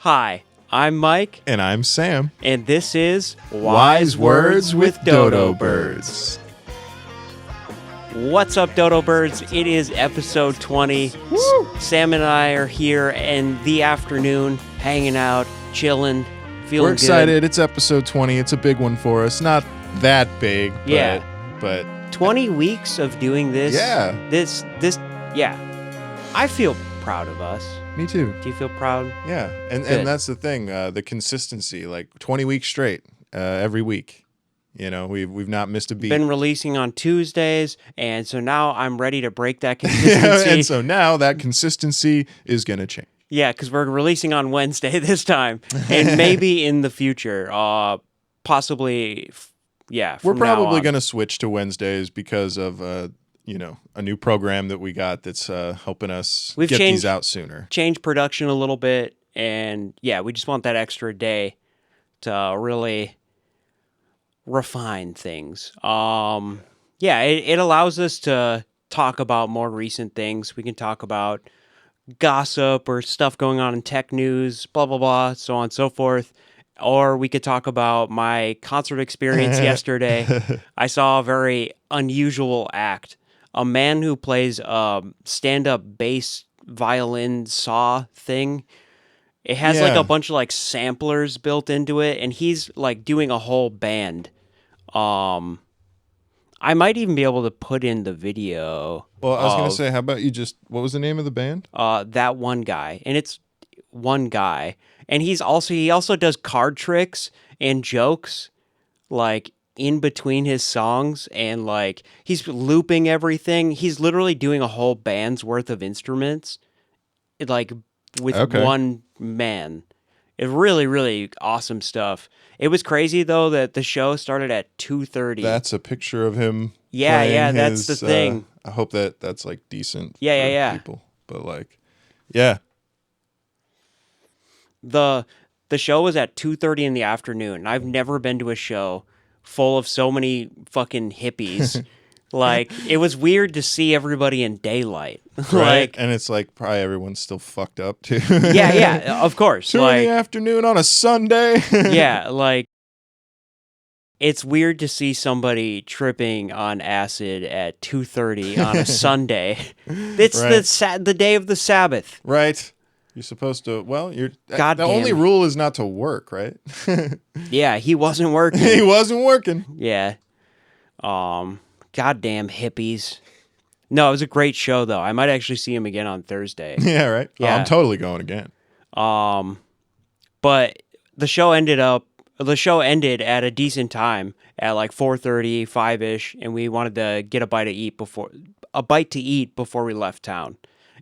Hi, I'm Mike, And I'm Sam. and this is Wise Words with Dodo Birds. What's up, Dodo Birds? It is episode 20. Woo! Sam and I are here in the afternoon, hanging out, chilling, feeling We're excited. It's episode 20. It's a big one for us. Not that big, but, Yeah. but 20 weeks of doing this. Yeah. Yeah. I feel proud of us. me too. Do you feel proud? Yeah. And that's the thing, the consistency, like 20 weeks straight, every week. You know, we've not missed a beat. Been releasing on Tuesdays, and so now I'm ready to break that consistency. And so now that consistency is going to change. Yeah, because we're releasing on Wednesday this time, and maybe in the future, possibly, We're from probably now going to switch to Wednesdays because of, a new program that we got that's helping us We've get changed- these out sooner. change production a little bit, and we just want that extra day to really refine things. It allows us to talk about more recent things. We can talk about gossip or stuff going on in tech news, blah, blah, blah, so on and so forth. Or we could talk about my concert experience yesterday. I saw a very unusual act. A man who plays stand-up bass violin saw thing. It has like Yeah. a bunch of like samplers built into it, and he's like doing a whole band. I might even be able to put in the video. Well, I was going to say, how about what was the name of the band? That one guy, and it's one guy, and he also does card tricks and jokes like in between his songs, and like he's looping everything. He's literally doing a whole band's worth of instruments, like with one man. It's really, really awesome stuff. It was crazy though that the show started at 2:30. That's a picture of him. Yeah, playing that's the thing. I hope that's like decent. Yeah. for people, but like, yeah. The show was at 2:30 in the afternoon. I've never been to a show full of so many fucking hippies. Like, it was weird to see everybody in daylight. Right, and it's like probably everyone's still fucked up too. yeah, of course. 2 in the afternoon on a Sunday. Yeah, like, it's weird to see somebody tripping on acid at 2:30 on a Sunday. It's Right. the day of the Sabbath. Right. You're supposed to. Well, the Goddamn. only rule is not to work, right? Yeah, he wasn't working. He wasn't working. Yeah. Goddamn hippies. No, it was a great show though. I might actually see him again on Thursday. Yeah, right. Yeah. Oh, I'm totally going again. But the show ended at a decent time at like 4:30, 5-ish, and we wanted to get a bite to eat before we left town.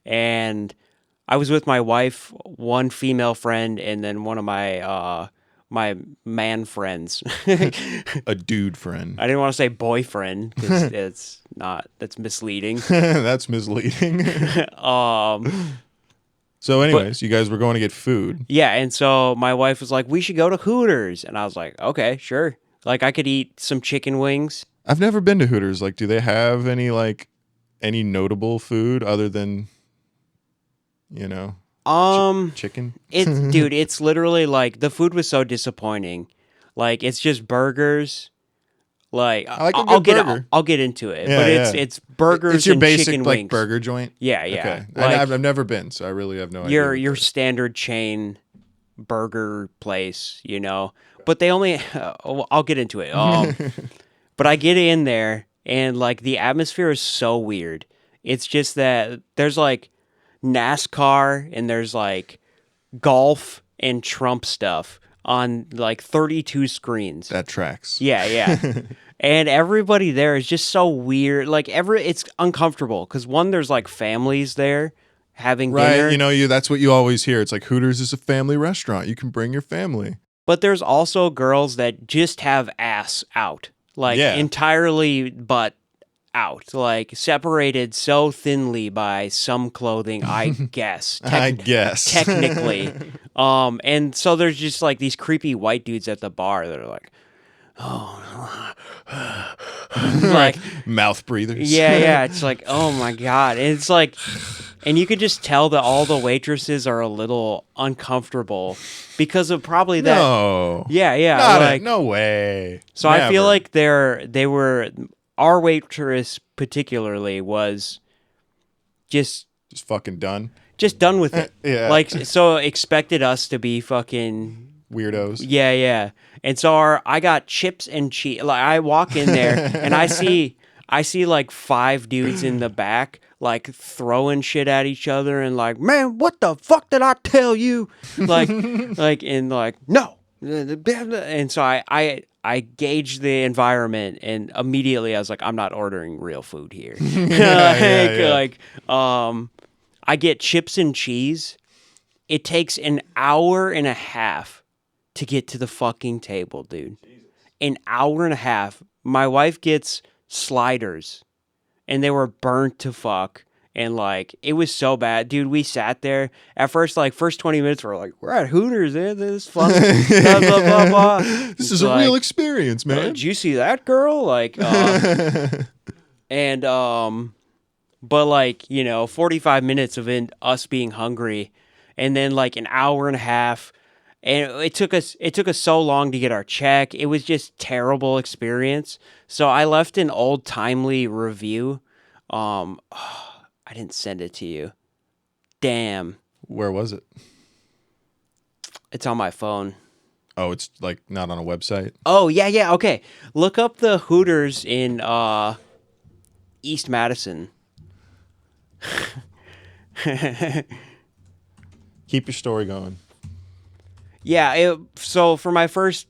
And I was with my wife, one female friend, and then one of my my man friends. A dude friend. I didn't want to say boyfriend because that's misleading. That's misleading. So anyways, you guys were going to get food. Yeah, and so my wife was like, "We should go to Hooters," and I was like, "Okay, sure." Like I could eat some chicken wings. I've never been to Hooters. Like, do they have any notable food other than, chicken? It's literally like the food was so disappointing. Like it's just burgers. Like I like a good burger. I'll get into it, Yeah, but yeah. it's burgers It's your and basic chicken like wings. burger joint. Yeah. Okay. Like, I've never been, so I really have no idea. your standard chain burger place, But they only I'll get into it. But I get in there and like the atmosphere is so weird. It's just that there's like NASCAR and there's like golf and Trump stuff on like 32 screens. That tracks. Yeah. And everybody there is just so weird. Like it's uncomfortable because one, there's like families there having dinner. Right, that's what you always hear. It's like Hooters is a family restaurant. You can bring your family. But there's also girls that just have ass out. Like entirely butt out. Like separated so thinly by some clothing, I guess. I guess. Technically. And so there's just like these creepy white dudes at the bar that are like, oh, Right. like, Mouth breathers. yeah. It's like, oh my God. And it's like, and you could just tell that all the waitresses are a little uncomfortable because of probably that. No. Yeah. Not Like, it. No way. so I feel like they were, our waitress particularly was just just fucking done. just done with it. Yeah. Like, so expected us to be fucking Weirdos. yeah. And so I got chips and cheese. Like, I walk in there and I see like 5 dudes in the back like throwing shit at each other and like, man, what the fuck did I tell you? Like and like, no. And so I gauged the environment and immediately I was like, I'm not ordering real food here. Yeah. I get chips and cheese. It takes an hour and a half to get to the fucking table, dude. An hour and a half. My wife gets sliders, and they were burnt to fuck. And like, it was so bad, dude. We sat there at first, like, first 20 minutes, we're like, we're at Hooters, man. This is fun. Blah, blah, blah, blah. This is a real experience, man. Did you see that girl? Like, and but like, 45 minutes of us being hungry, and then like an hour and a half. And it took us so long to get our check. It was just terrible experience. So I left an old timely review. I didn't send it to you. Damn. Where was it? It's on my phone. Oh, it's like not on a website. Oh, yeah. Okay. Look up the Hooters in East Madison. Keep your story going. Yeah, so for my first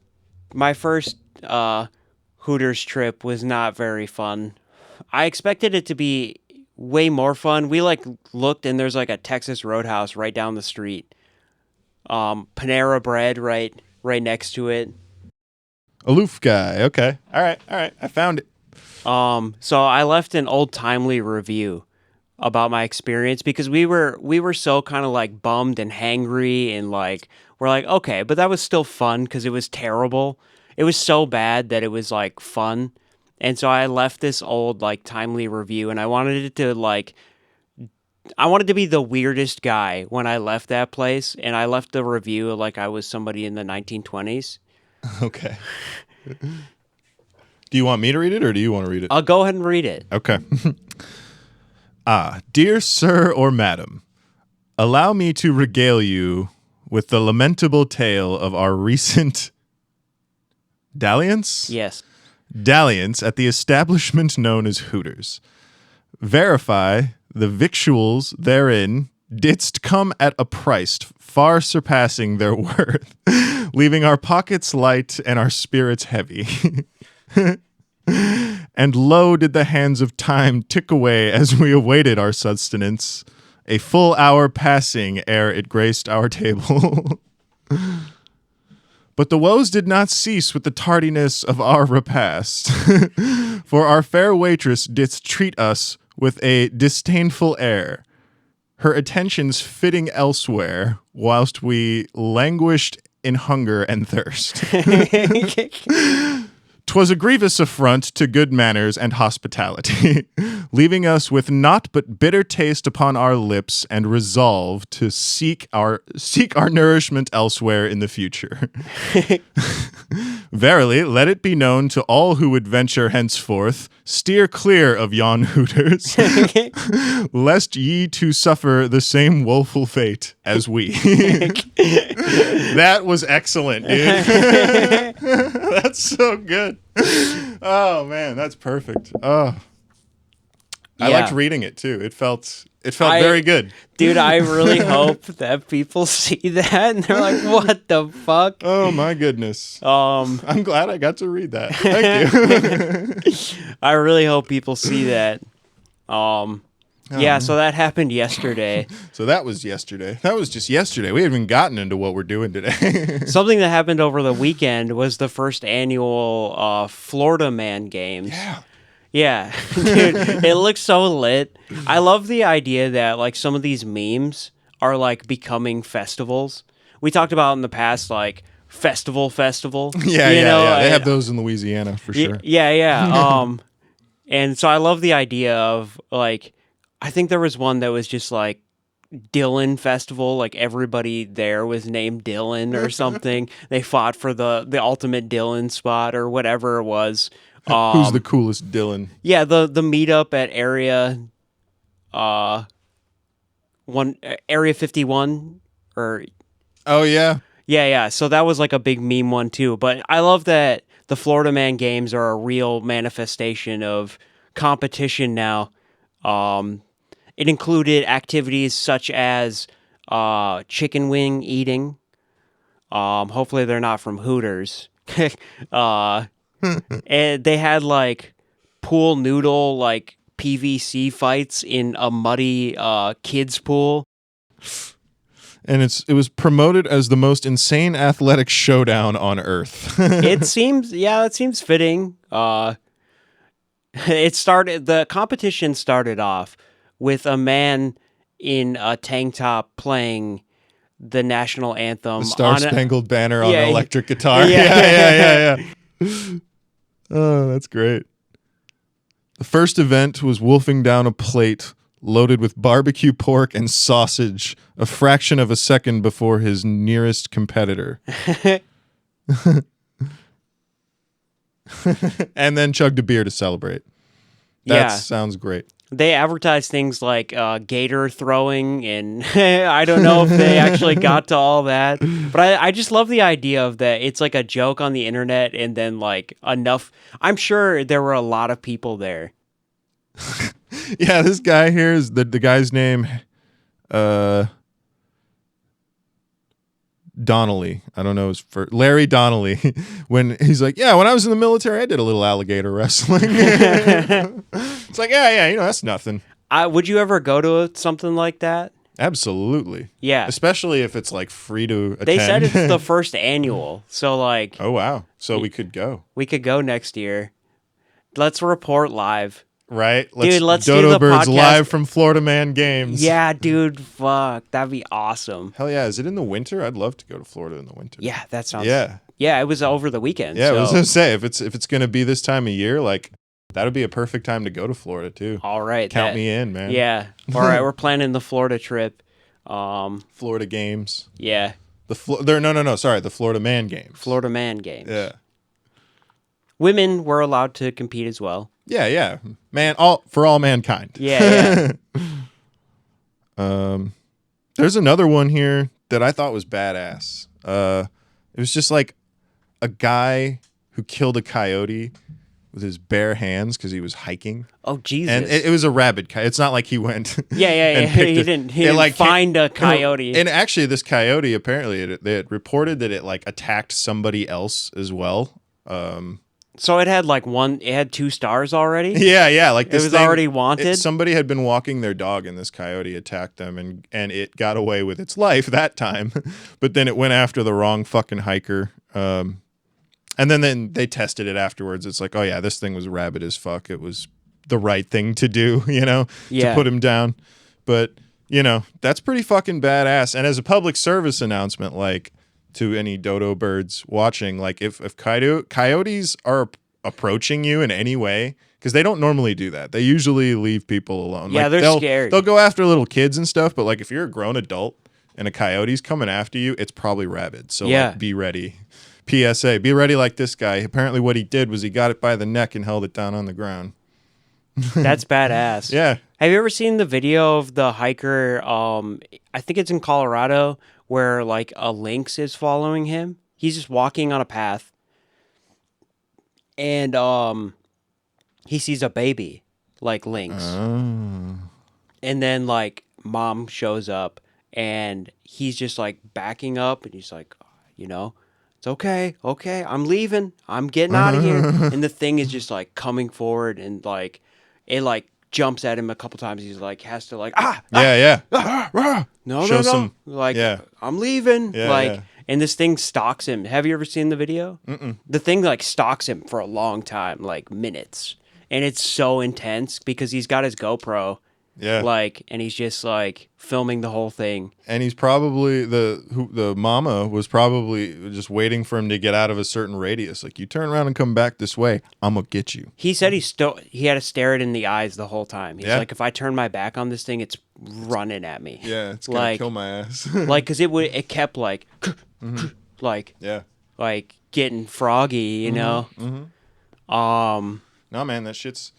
Hooters trip was not very fun. I expected it to be way more fun. We like looked and there's like a Texas Roadhouse right down the street. Panera Bread right next to it. Aloof guy. Okay. All right. I found it. So I left an old timely review about my experience because we were so kind of like bummed and hangry and like we're like, okay, but that was still fun because it was terrible. It was so bad that it was like fun. And so I left this old like timely review and I wanted to be the weirdest guy when I left that place, and I left the review like I was somebody in the 1920s. Okay. Do you want me to read it or do you want to read it? I'll go ahead and read it. Okay. Dear sir or madam, allow me to regale you with the lamentable tale of our recent dalliance? Yes. Dalliance at the establishment known as Hooters. Verify the victuals therein didst come at a price far surpassing their worth, leaving our pockets light and our spirits heavy. And lo, did the hands of time tick away as we awaited our sustenance, a full hour passing ere it graced our table. But the woes did not cease with the tardiness of our repast, for our fair waitress didst treat us with a disdainful air, her attentions fitting elsewhere, whilst we languished in hunger and thirst. 'Twas a grievous affront to good manners and hospitality, leaving us with naught but bitter taste upon our lips and resolve to seek our nourishment elsewhere in the future. Verily, let it be known to all who would venture henceforth, steer clear of yon Hooters, lest ye too suffer the same woeful fate as we. That was excellent, dude. That's so good. Oh man, that's perfect. Oh, I liked reading it too. It felt very good, dude. I really hope that people see that and they're like, "What the fuck?" Oh my goodness. I'm glad I got to read that. Thank you. I really hope people see that. Yeah, so that happened yesterday. So that was yesterday. That was just yesterday. We haven't even gotten into what we're doing today. Something that happened over the weekend was the first annual Florida Man Games. Yeah. Dude, it looks so lit. I love the idea that like some of these memes are like becoming festivals. We talked about in the past like festival. Yeah, You yeah, know, yeah. They have those in Louisiana for sure. Yeah. And so I love the idea of like, I think there was one that was just like Dylan Festival. Like everybody there was named Dylan or something. They fought for the ultimate Dylan spot or whatever it was. Who's the coolest Dylan? Yeah, the meetup at uh area 51 or Oh yeah. yeah. So that was like a big meme one too. But I love that the Florida Man Games are a real manifestation of competition now. It included activities such as chicken wing eating. Hopefully they're not from Hooters. uh, and they had like pool noodle like PVC fights in a muddy kids pool. And it was promoted as the most insane athletic showdown on earth. It seems fitting. The competition started off with a man in a tank top playing the national anthem, The Star Spangled Banner on yeah, an electric guitar. yeah. Yeah. Oh, that's great. The first event was wolfing down a plate loaded with barbecue pork and sausage a fraction of a second before his nearest competitor. And then chugged a beer to celebrate. That sounds great. They advertise things like gator throwing, and I don't know if they actually got to all that. But I just love the idea of that. It's like a joke on the internet, and then like enough. I'm sure there were a lot of people there. Yeah, this guy here is the guy's name, Donnelly. I don't know his first. Larry Donnelly. When he's like, yeah, when I was in the military, I did a little alligator wrestling. It's like, yeah, that's nothing. Would you ever go to something like that? Absolutely. Yeah. Especially if it's like free to attend. They said it's the first annual, so like. Oh wow! So we could go. We could go next year. Let's report live. Right? Let's Dodo do the Birds podcast live from Florida Man Games. Yeah, dude, fuck. That'd be awesome. Hell yeah. Is it in the winter? I'd love to go to Florida in the winter. Yeah, that sounds... Yeah. Yeah, it was over the weekend. Yeah, so. I was going to say, if it's going to be this time of year, like, that would be a perfect time to go to Florida, too. All right. Count me in, man. Yeah. All right, we're planning the Florida trip. Florida Games. Yeah. Sorry, the Florida Man Games. Florida Man Games. Yeah. Women were allowed to compete as well. Yeah. Man, for all mankind. Yeah. There's another one here that I thought was badass. It was just like a guy who killed a coyote with his bare hands because he was hiking. Oh, Jesus. And it was a rabid coyote. It's not like he went. Yeah. He didn't find a coyote. And actually, this coyote, apparently, they had reported that it like attacked somebody else as well. So it had it had 2 stars already? Yeah. Like this it was already wanted? Somebody had been walking their dog and this coyote attacked them and it got away with its life that time. But then it went after the wrong fucking hiker. And then they tested it afterwards. It's like, oh yeah, this thing was rabid as fuck. It was the right thing to do, to put him down. But, that's pretty fucking badass. And as a public service announcement, like, to any dodo birds watching, like if coyotes are approaching you in any way, because they don't normally do that. They usually leave people alone. Yeah, like, they're scary. They'll go after little kids and stuff, but like if you're a grown adult and a coyote's coming after you, it's probably rabid. So like, be ready. PSA, be ready like this guy. Apparently what he did was he got it by the neck and held it down on the ground. That's badass. Yeah. Have you ever seen the video of the hiker, I think it's in Colorado, where like a lynx is following him? He's just walking on a path and he sees a baby like lynx. Oh. And then like mom shows up and he's just like backing up and he's like, it's okay, I'm leaving, I'm getting out of here. And the thing is just like coming forward and like it like jumps at him a couple times. He's like has to like no, like I'm leaving, and this thing stalks him. Have you ever seen the video? Mm-mm. The thing like stalks him for a long time, like minutes, and it's so intense because he's got his GoPro Yeah. Like, and he's just like filming the whole thing. And he's probably the mama was probably just waiting for him to get out of a certain radius. Like, you turn around and come back this way, I'm gonna get you. He said he had to stare it in the eyes the whole time. He's Yeah. like, if I turn my back on this thing, it's running at me. Yeah, it's gonna like, kill my ass. like, cause it kept like, like, yeah. like getting froggy, you know. No, man, that shit's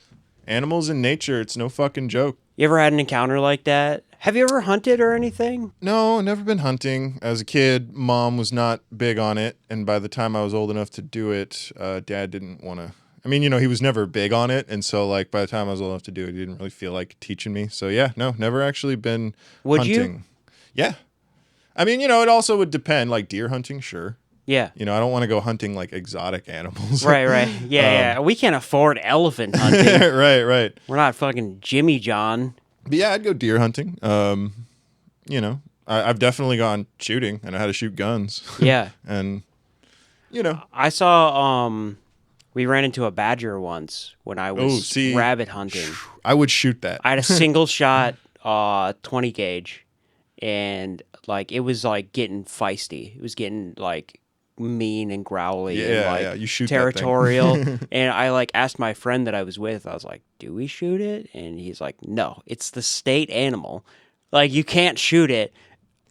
animals in nature. It's no fucking joke. You ever had an encounter like that? Have you ever hunted or anything? No, never been hunting. As a kid, mom was not big on it, and by the time I was old enough to do it, dad didn't want to. I mean, he was never big on it, and so like by the time I was old enough to do it, he didn't really feel like teaching me. So yeah, no, never actually been Would hunting. you? Yeah. I mean, it also would depend. Like deer hunting, sure. Yeah. I don't want to go hunting like exotic animals. Right. Yeah. We can't afford elephant hunting. Right. We're not fucking Jimmy John. But yeah, I'd go deer hunting. I've definitely gone shooting, and I had to shoot guns. Yeah. And I saw we ran into a badger once when I was rabbit hunting. I would shoot that. I had a single shot 20 gauge, and like it was like getting feisty. It was getting like mean and growly and like you shoot territorial. that thing. And I like asked my friend that I was with, I was like, do we shoot it? And he's like, no, it's the state animal. Like, you can't shoot it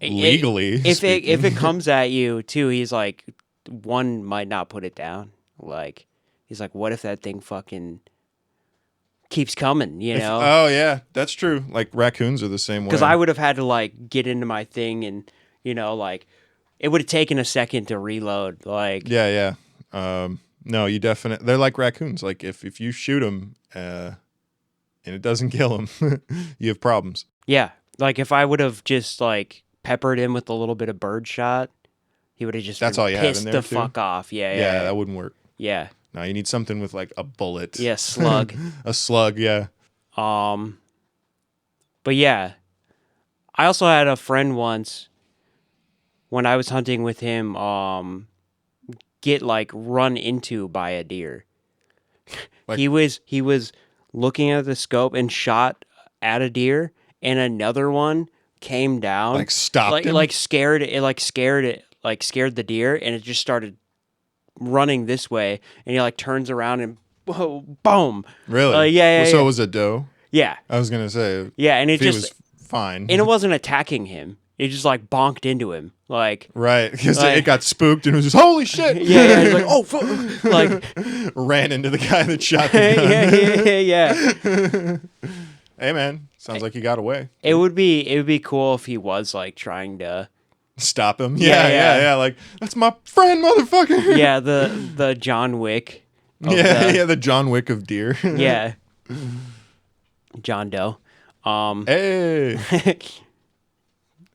legally. If it comes at you too, he's like, one might not put it down. Like, he's like, what if that thing fucking keeps coming, Oh yeah, that's true. Like raccoons are the same way. Because I would have had to like get into my thing and like it would have taken a second to reload. Like yeah. No, you definitely. They're like raccoons. Like if you shoot them and it doesn't kill them, you have problems. Yeah, like if I would have just like peppered him with a little bit of bird shot, he would have just that's been all you have in pissed there the too? fuck off. Yeah, that wouldn't work. Yeah. No, you need something with like a bullet. Yeah, slug. A slug, yeah. But yeah, I also had a friend once when I was hunting with him, get like run into by a deer. Like, he was looking at the scope and shot at a deer, and another one came down, like stopped him? scared the deer, and it just started running this way, and he like turns around and boom. Really? Yeah. So it was a doe? Yeah. I was gonna say. Yeah, and it was fine. And it wasn't attacking him. It just like bonked into him, like right, because it got spooked and it was just holy shit. Yeah. He's like, oh, fuck. Like ran into the guy that shot the gun. Yeah. Hey man, sounds like he got away. It would be cool if he was like trying to stop him. Yeah. Like that's my friend, motherfucker. Yeah, the John Wick. The John Wick of deer. Yeah. John Doe. Hey.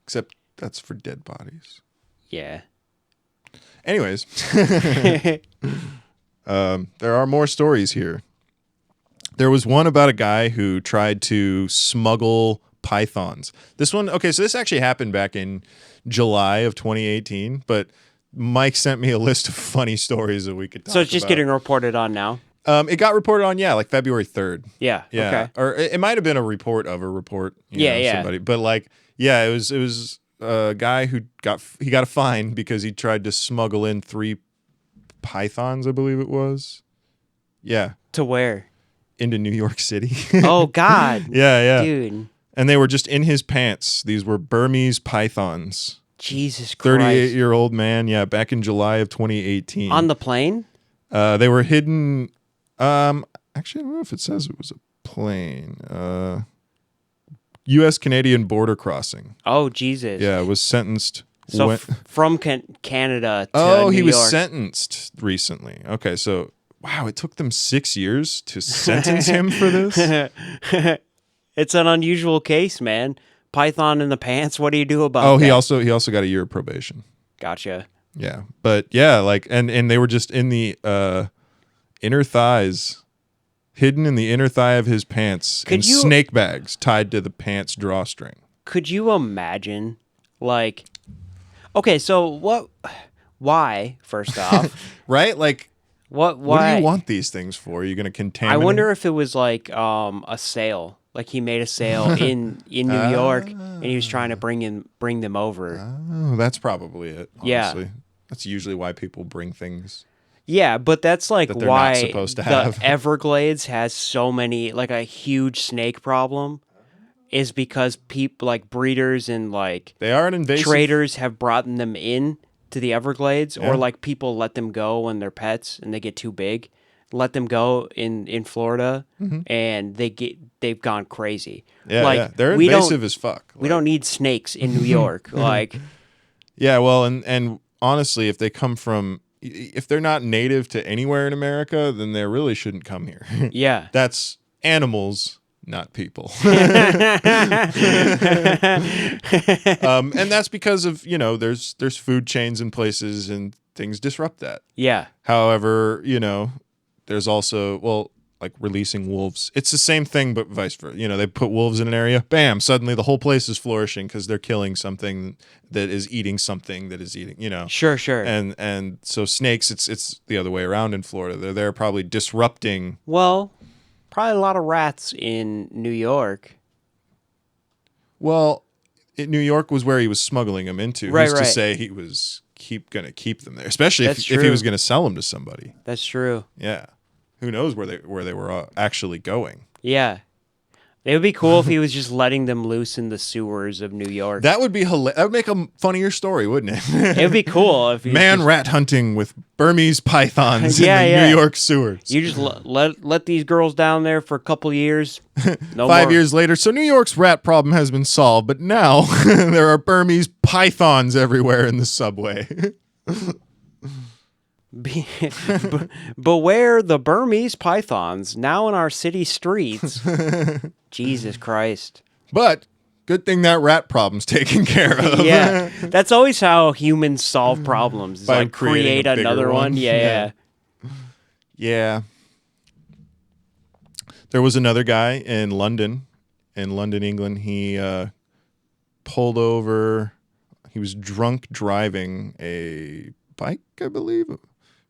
Except that's for dead bodies. Yeah. Anyways, there are more stories here. There was one about a guy who tried to smuggle pythons. This one, okay, so this actually happened back in July of 2018, but Mike sent me a list of funny stories that we could talk about. So it's just getting reported on now? It got reported on, like February 3rd. Yeah. Okay. Or it might have been a report of a report. Somebody. But like, yeah, it was a guy who got a fine because he tried to smuggle in 3 pythons, I believe it was. Yeah. To where? Into New York City. Oh, God. Yeah. Dude. And they were just in his pants. These were Burmese pythons. Jesus Christ. 38-year-old man. Yeah, back in July of 2018. On the plane? They were hidden. Actually, I don't know if it says it was a plane. U.S.-Canadian border crossing. Oh, Jesus. Yeah, was sentenced. So from Canada to New York. He was sentenced recently. Okay, so wow, it took them 6 years to sentence him for this? It's an unusual case, man. Python in the pants. What do you do about that? Oh, he also got a year of probation. Gotcha. Yeah, but yeah, like and they were just in the inner thighs, hidden in the inner thigh of his pants, in snake bags tied to the pants drawstring. Could you imagine, like, okay, so what? Why? First off, right? Like, what? Why? What do you want these things for? Are you going to contaminate? I wonder if it was like a sale. Like he made a sale in New York, and he was trying to bring them over. Oh, that's probably it. Yeah. Honestly, that's usually why people bring things Yeah, but that's like that they're not why supposed to the have. Everglades has so many, like a huge snake problem, is because people like breeders and like They are an invasive. traders have brought them in to the Everglades, Yeah. or like people let them go when they're pets and they get too big, let them go in Florida, and they've gone crazy. Yeah, Like yeah, they're we invasive don't as fuck. we don't need snakes in New York. Like Yeah, well, and honestly, if they come from, if they're not native to anywhere in America, then they really shouldn't come here. yeah. That's animals, not people. And that's because of, there's food chains in places and things disrupt that. Yeah. However, there's also, well, like releasing wolves. It's the same thing, but vice versa. They put wolves in an area, bam, suddenly the whole place is flourishing because they're killing something that is eating something that is eating, Sure. And so snakes, it's the other way around in Florida. They're there probably disrupting. Well, probably a lot of rats in New York. Well, New York was where he was smuggling them into. Right, Who's to right. say he was gonna keep them there, especially That's if he true. was gonna sell them to somebody. That's true. Yeah, who knows where they were actually going? Yeah. It would be cool if he was just letting them loose in the sewers of New York. That would be hilarious. That would make a funnier story, wouldn't it? It would be cool if he Man just, rat hunting with Burmese pythons Yeah, in the yeah. New York sewers. you just let these girls down there for a couple years. No 5 more. years later, so New York's rat problem has been solved, but now there are Burmese pythons everywhere in the subway. Beware the Burmese pythons now in our city streets. Jesus Christ. But good thing that rat problem's taken care of. Yeah, that's always how humans solve problems. Is By like creating create a bigger another one. one. Yeah. Yeah. There was another guy in London, England. He pulled over. He was drunk driving a bike, I believe.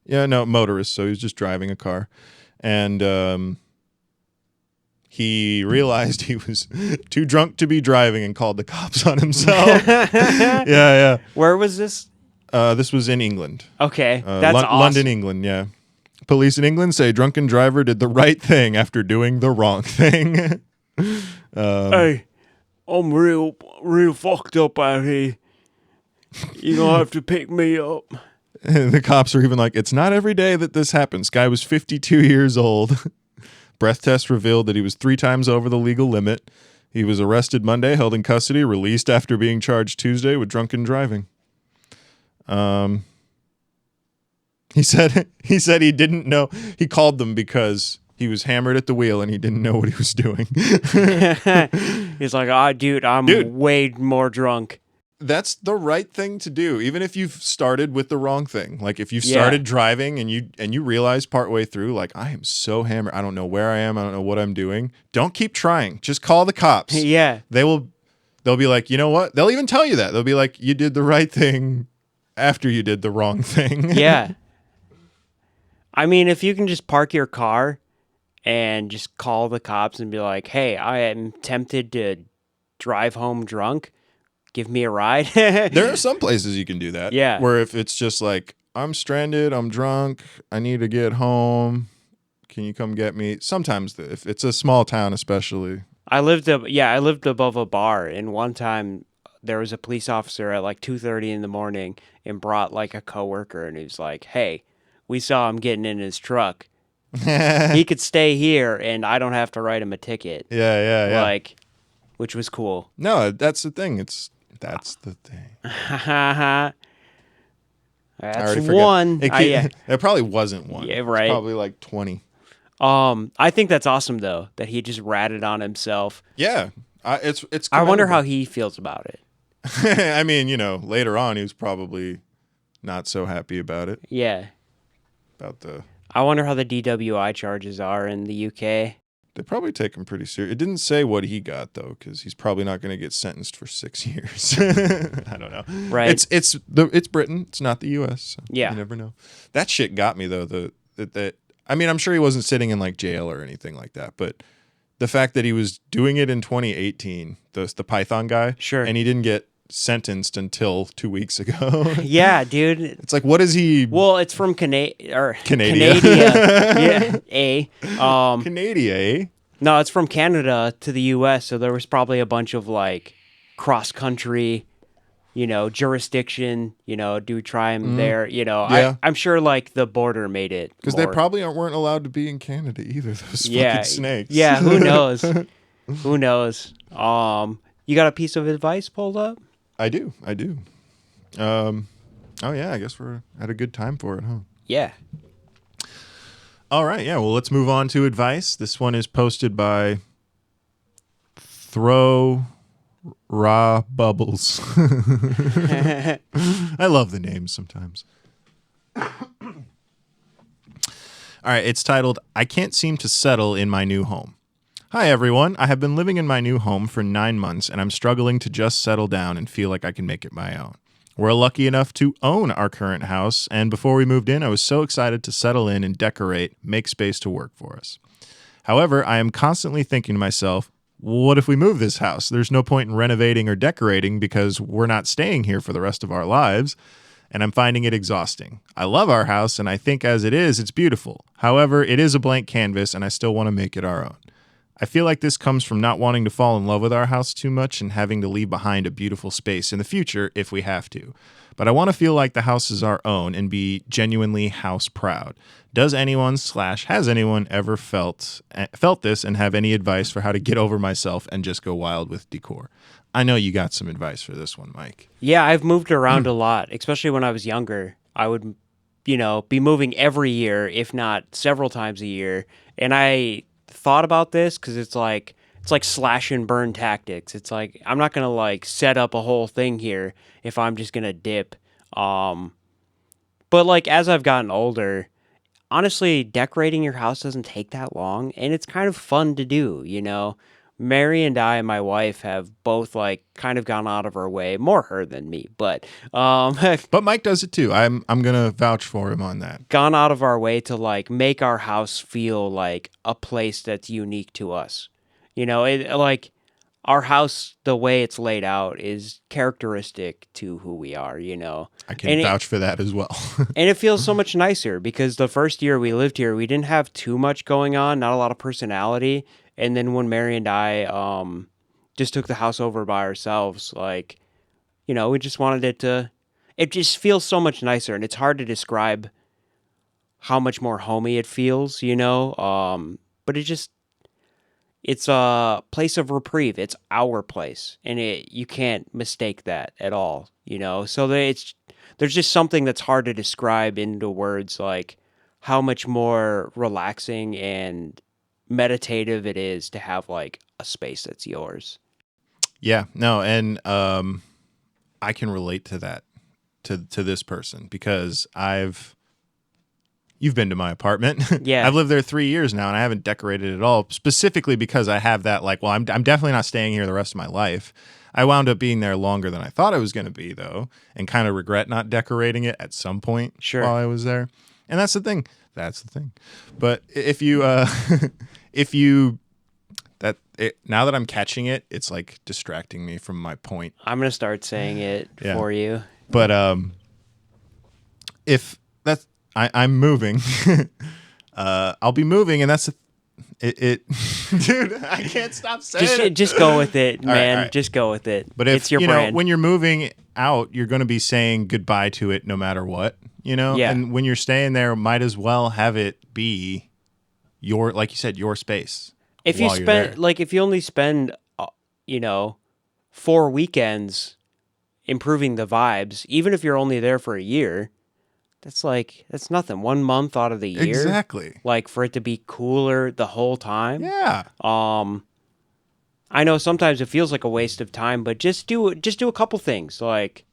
Yeah, no, motorist. So he was just driving a car. And he realized he was too drunk to be driving and called the cops on himself. Yeah. Where was this? This was in England. Okay, that's awesome. London, England, yeah. Police in England say drunken driver did the right thing after doing the wrong thing. Hey, I'm real fucked up out here. You're gonna have to pick me up. And the cops are even like, it's not every day that this happens. Guy was 52 years old. Breath test revealed that he was 3 times over the legal limit. He was arrested Monday, held in custody, released after being charged Tuesday with drunken driving. He said he didn't know. He called them because he was hammered at the wheel and he didn't know what he was doing. He's like, dude, I'm way more drunk. That's the right thing to do, even if you've started with the wrong thing. Like if you've started driving and you realize partway through, like, I am so hammered, I don't know where I am, I don't know what I'm doing. Don't keep trying. Just call the cops. Yeah. They'll be like, you know what? They'll even tell you that. They'll be like, you did the right thing after you did the wrong thing. Yeah. I mean, if you can just park your car and just call the cops and be like, hey, I am tempted to drive home drunk. Give me a ride. There are some places you can do that. Yeah. Where if it's just like, I'm stranded, I'm drunk, I need to get home. Can you come get me? Sometimes if it's a small town, especially. I lived above a bar, and one time there was a police officer at like 2:30 in the morning and brought like a coworker, and he was like, hey, we saw him getting in his truck. He could stay here and I don't have to write him a ticket. Yeah. Like, which was cool. No, that's the thing. That's the thing. That's one. It probably wasn't one. Yeah, right. It's probably like 20. I think that's awesome though, that he just ratted on himself. Yeah. It's I wonder how he feels about it. I mean, later on he was probably not so happy about it. Yeah. I wonder how the DWI charges are in the UK. They probably take him pretty serious. It didn't say what he got though, because he's probably not going to get sentenced for 6 years. I don't know. Right. It's Britain. It's not the U.S. So yeah. You never know. That shit got me though. I mean, I'm sure he wasn't sitting in like jail or anything like that, but the fact that he was doing it in 2018, the Python guy, Sure. and he didn't get sentenced until 2 weeks ago. Yeah, dude. It's like, what is he? Well, it's from Canada. Yeah, Canada. No, it's from Canada to the U.S., so there was probably a bunch of, like, cross-country, jurisdiction, do try him there, Yeah. I'm sure, like, the border made it Because they more- probably weren't allowed to be in Canada either, those yeah, fucking snakes. Yeah, who knows? Who knows? You got a piece of advice pulled up? I do. Oh, yeah, I guess we're at a good time for it, huh? Yeah. All right, yeah, well, let's move on to advice. This one is posted by Throw Raw Bubbles. I love the names sometimes. All right, it's titled, I Can't Seem to Settle in My New Home. Hi, everyone. I have been living in my new home for 9 months, and I'm struggling to just settle down and feel like I can make it my own. We're lucky enough to own our current house, and before we moved in, I was so excited to settle in and decorate, make space to work for us. However, I am constantly thinking to myself, what if we move this house? There's no point in renovating or decorating because we're not staying here for the rest of our lives, and I'm finding it exhausting. I love our house, and I think as it is, it's beautiful. However, it is a blank canvas, and I still want to make it our own. I feel like this comes from not wanting to fall in love with our house too much and having to leave behind a beautiful space in the future if we have to. But I want to feel like the house is our own and be genuinely house proud. Does anyone / has anyone ever felt this and have any advice for how to get over myself and just go wild with decor? I know you got some advice for this one, Mike. Yeah, I've moved around a lot, especially when I was younger. I would, be moving every year, if not several times a year. And I thought about this because it's like slash and burn tactics. It's like I'm not gonna like set up a whole thing here if I'm just gonna dip. But like as I've gotten older, honestly, decorating your house doesn't take that long, and it's kind of fun to do. Mary and I, my wife, have both like kind of gone out of our way, more her than me, but But Mike does it too. I'm gonna vouch for him on that. gone out of our way to like make our house feel like a place that's unique to us. Like our house, the way it's laid out is characteristic to who we are, I can And vouch for that as well. And it feels so much nicer because the first year we lived here, we didn't have too much going on, not a lot of personality. And then when Mary and I just took the house over by ourselves, like, we just wanted it just feels so much nicer. And it's hard to describe how much more homey it feels, but it's a place of reprieve. It's our place. And you can't mistake that at all, So there's just something that's hard to describe into words, like how much more relaxing and meditative it is to have like a space that's yours. Yeah, no, and I can relate to that, to this person, because you've been to my apartment. Yeah. I've lived there 3 years now, and I haven't decorated at all, specifically because I have that, like, well, I'm definitely not staying here the rest of my life. I wound up being there longer than I thought I was going to be, though, and kind of regret not decorating it at some point while I was there. And that's the thing. But if you, now that I'm catching it, it's like distracting me from my point. I'm going to start saying it for you. But if that's, I'm moving, I'll be moving, and that's dude, I can't stop saying it. Just go with it, man. All right. Just go with it. But if it's your brand. when you're moving out, you're going to be saying goodbye to it no matter what, Yeah. And when you're staying there, might as well have it be your, like you said, your space. If you if you only spend, 4 weekends improving the vibes, even if you're only there for a year, that's nothing. 1 month out of the year. Exactly. Like for it to be cooler the whole time. Yeah. I know sometimes it feels like a waste of time, but just do a couple things like.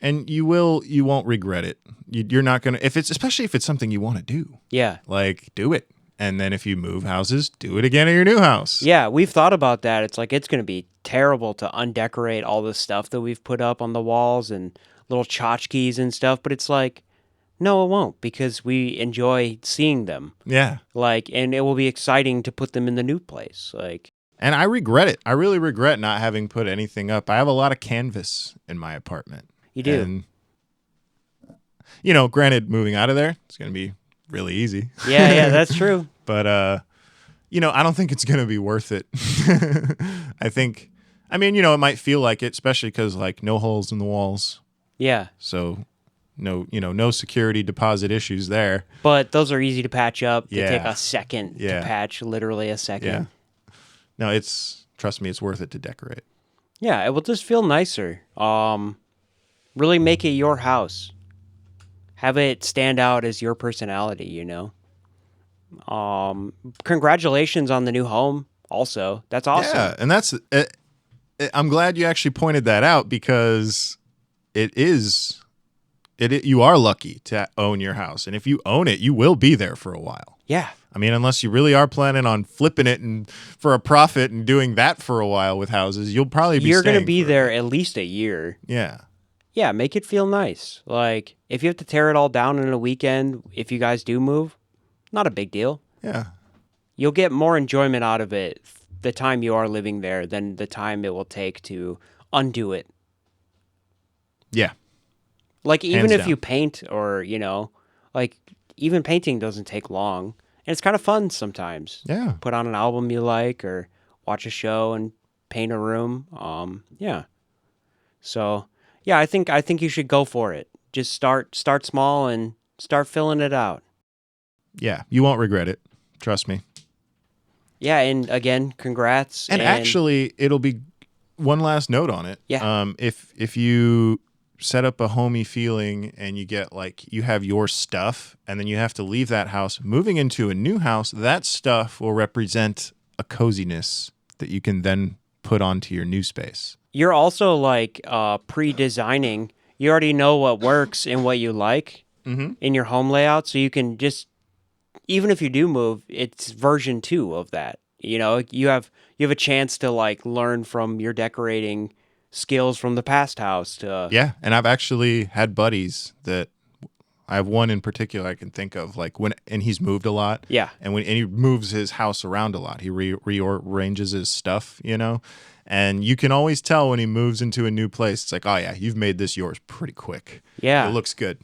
And you won't regret it. You're not going to, especially if it's something you want to do. Yeah. Like, do it. And then if you move houses, do it again at your new house. Yeah, we've thought about that. It's like it's going to be terrible to undecorate all the stuff that we've put up on the walls and little tchotchkes and stuff. But it's like, No, it won't, because we enjoy seeing them. Yeah. Like, and it will be exciting to put them in the new place. Like, And I regret it. I really regret not having put anything up. I have a lot of canvas in my apartment. you do. And, granted, moving out of there, it's going to be really easy. Yeah, yeah, that's true. But, I don't think it's going to be worth it. It might feel like it, especially because, like, no holes in the walls. Yeah. So, no security deposit issues there. But those are easy to patch up. They take Yeah. a second Yeah. to patch, literally a second. Yeah. No, trust me, it's worth it to decorate. Yeah, it will just feel nicer. Really make it your house. Have it stand out as your personality, Congratulations on the new home. Also, that's awesome. Yeah, and I'm glad you actually pointed that out because you are lucky to own your house, and if you own it, you will be there for a while. Yeah. I mean, unless you really are planning on flipping it and for a profit and doing that for a while with houses, you'll probably be. You're going to staying be for there at least a year. Yeah. Yeah, make it feel nice. Like, if you have to tear it all down in a weekend, if you guys do move, not a big deal. Yeah. You'll get more enjoyment out of it the time you are living there than the time it will take to undo it. Yeah. Like, even Hands if down. you paint or, like, even painting doesn't take long. And it's kind of fun sometimes. Yeah. Put on an album you like or watch a show and paint a room. Yeah. So, yeah, I think you should go for it. Just start small and start filling it out. Yeah. You won't regret it. Trust me. Yeah, and again, congrats. And actually, it'll be one last note on it. Yeah. If you set up a homey feeling and you have your stuff and then you have to leave that house, moving into a new house, that stuff will represent a coziness that you can then put onto your new space. You're also like pre-designing. You already know what works and what you like in your home layout, so you can just, even if you do move, it's version 2 of that. You have a chance to like learn from your decorating skills from the past house to Yeah, and I've actually had buddies that I have one in particular I can think of, and he's moved a lot. Yeah. And he moves his house around a lot. He rearranges his stuff, and you can always tell when he moves into a new place. It's like, oh yeah, you've made this yours pretty quick. Yeah. It looks good.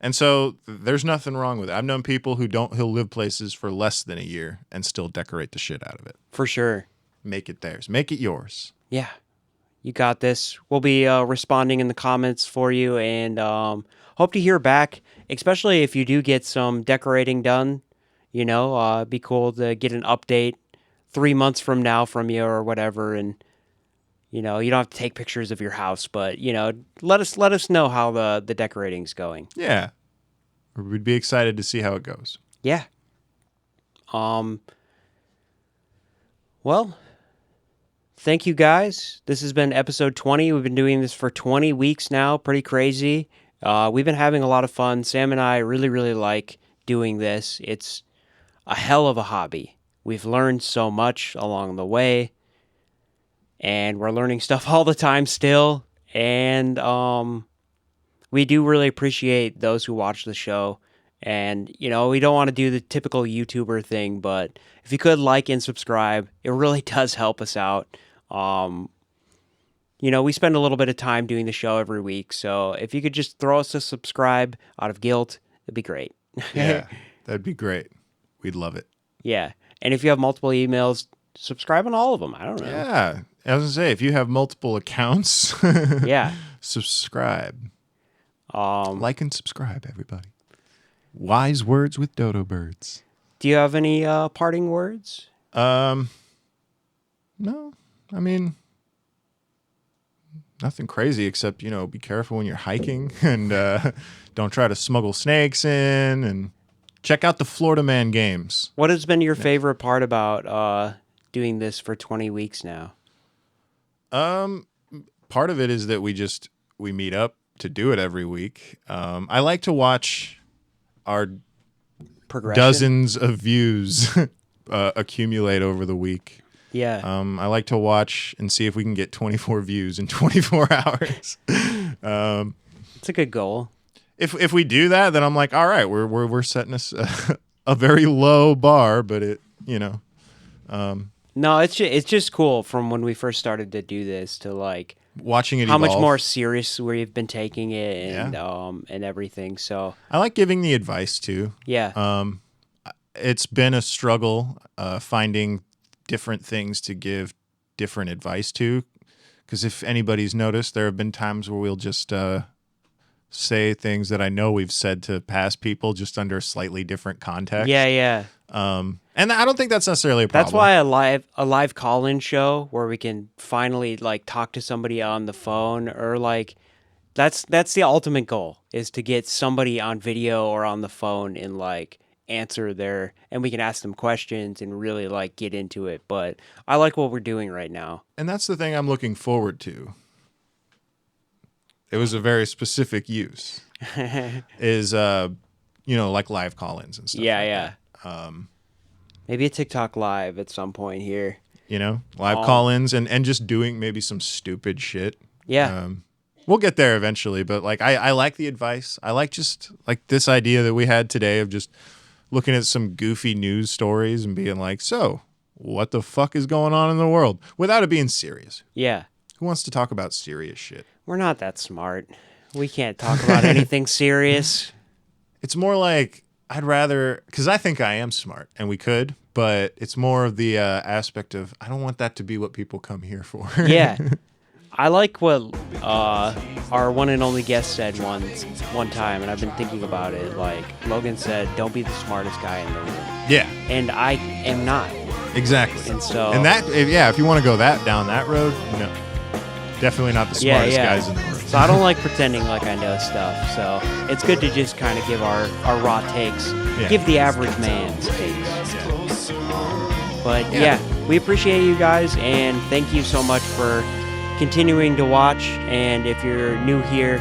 And so there's nothing wrong with it. I've known people he'll live places for less than a year and still decorate the shit out of it. For sure. Make it theirs. Make it yours. Yeah. You got this. We'll be responding in the comments for you, and hope to hear back, especially if you do get some decorating done. It'd be cool to get an update 3 months from now from you or whatever, and you don't have to take pictures of your house, but let us know how the decorating's going. Yeah. We'd be excited to see how it goes. Yeah. Well, thank you guys. This has been episode 20. We've been doing this for 20 weeks now. Pretty crazy. We've been having a lot of fun. Sam and I really, really like doing this. It's a hell of a hobby. We've learned so much along the way, and we're learning stuff all the time still. And we do really appreciate those who watch the show. And, we don't want to do the typical YouTuber thing, but if you could like and subscribe, it really does help us out. We spend a little bit of time doing the show every week, so if you could just throw us a subscribe out of guilt, it'd be great. Yeah, that'd be great. We'd love it. Yeah, and if you have multiple emails, subscribe on all of them. I don't know. Yeah, I was gonna say, if you have multiple accounts, Yeah. subscribe. Like and subscribe, everybody. Wise words with dodo birds. Do you have any parting words? No, I mean, nothing crazy except, be careful when you're hiking and don't try to smuggle snakes in, and check out the Florida Man games. What has been your favorite part about doing this for 20 weeks now? Part of it is that we meet up to do it every week. I like to watch our Progression? dozens of views accumulate over the week. Yeah. I like to watch and see if we can get 24 views in 24 hours. It's a good goal. if we do that, then I'm like, all right, we're setting us a very low bar, but it, No, it's just cool from when we first started to do this to like watching it how evolve. much more serious we've been taking it Yeah. and everything. So I like giving the advice too. yeah, It's been a struggle finding different things to give different advice to, because if anybody's noticed, there have been times where we'll just say things that I know we've said to past people just under a slightly different context. yeah. And I don't think that's necessarily a problem. That's why a live call-in show where we can finally like talk to somebody on the phone or like that's the ultimate goal is to get somebody on video or on the phone and like answer their and we can ask them questions and really like get into it. But I like what we're doing right now. And that's the thing I'm looking forward to. It was a very specific use. Is like live call-ins and stuff. Yeah. That. Maybe a TikTok live at some point here. Live call-ins and just doing maybe some stupid shit. Yeah. We'll get there eventually, but like I like the advice. I like just like this idea that we had today of just looking at some goofy news stories and being like, so what the fuck is going on in the world without it being serious? Yeah. Who wants to talk about serious shit? We're not that smart. We can't talk about anything serious. It's more like I'd rather, because I think I am smart and we could, but it's more of the aspect of I don't want that to be what people come here for. Yeah. I like what our one and only guest said one time, and I've been thinking about it. Like, Logan said, don't be the smartest guy in the room. Yeah. And I am not. Exactly. And so... And that, if you want to go down that road, no. Definitely not the smartest guys in the room. So I don't like pretending like I know stuff. So it's good to just kind of give our raw takes. Yeah. Give the average man's takes. Yeah. But yeah, we appreciate you guys, and thank you so much for continuing to watch. And if you're new here,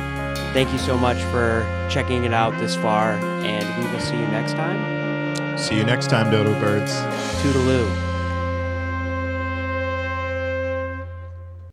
thank you so much for checking it out this far, and we will see you next time. See you next time, Dodo Birds. Toodaloo.